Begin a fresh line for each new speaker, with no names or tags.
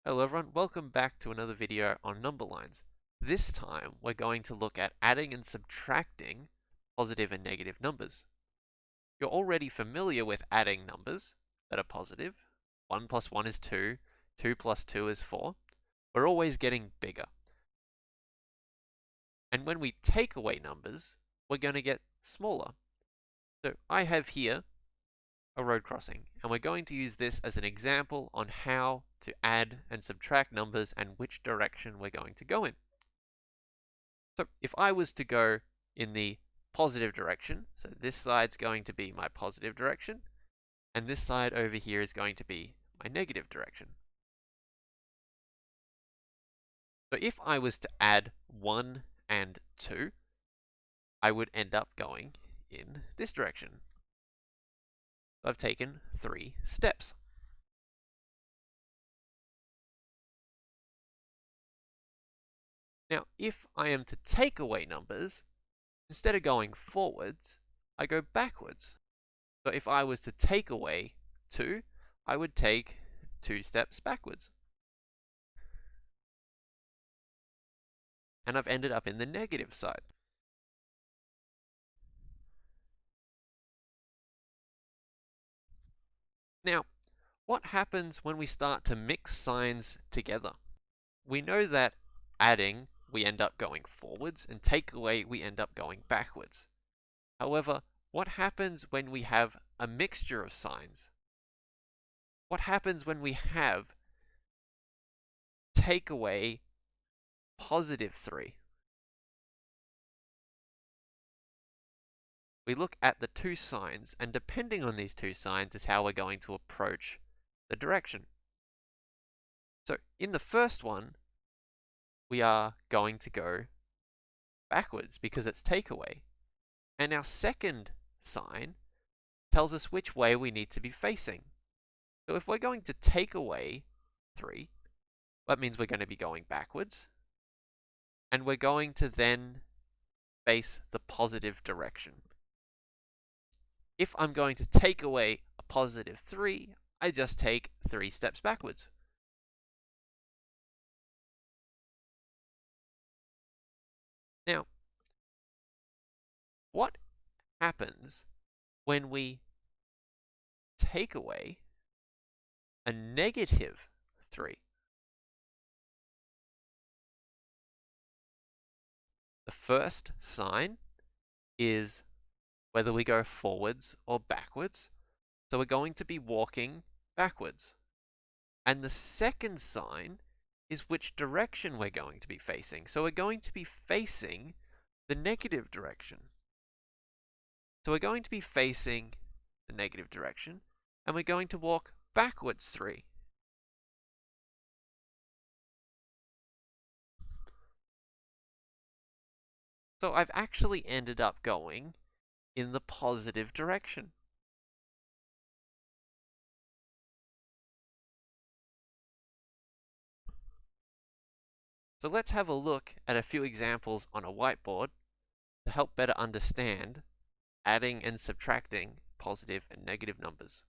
Hello everyone, welcome back to another video on number lines. This time we're going to look at adding and subtracting positive and negative numbers. You're already familiar with adding numbers that are positive. 1 plus 1 is 2, 2 plus 2 is 4. We're always getting bigger. And when we take away numbers, we're going to get smaller. So I have here a road crossing, and we're going to use this as an example on how to add and subtract numbers and which direction we're going to go in. So if I was to go in the positive direction, so this side's going to be my positive direction, and this side over here is going to be my negative direction. So if I was to add 1 and 2, I would end up going in this direction. I've taken 3 steps. Now, if I am to take away numbers, instead of going forwards, I go backwards. So if I was to take away 2, I would take 2 steps backwards. And I've ended up in the negative side. Now, what happens when we start to mix signs together? We know that adding, we end up going forwards, and take away, we end up going backwards. However, what happens when we have a mixture of signs? What happens when we have take away positive 3? We look at the two signs, and depending on these two signs is how we're going to approach the direction. So in the first one, we are going to go backwards because it's takeaway. And our second sign tells us which way we need to be facing. So if we're going to take away 3, that means we're going to be going backwards. And we're going to then face the positive direction. If I'm going to take away a positive 3, I just take 3 steps backwards. Now, what happens when we take away a negative 3? The first sign is whether we go forwards or backwards. So we're going to be walking backwards. And the second sign is which direction we're going to be facing. So we're going to be facing the negative direction. So we're going to be facing the negative direction, and we're going to walk backwards 3. So I've actually ended up going in the positive direction. So let's have a look at a few examples on a whiteboard to help better understand adding and subtracting positive and negative numbers.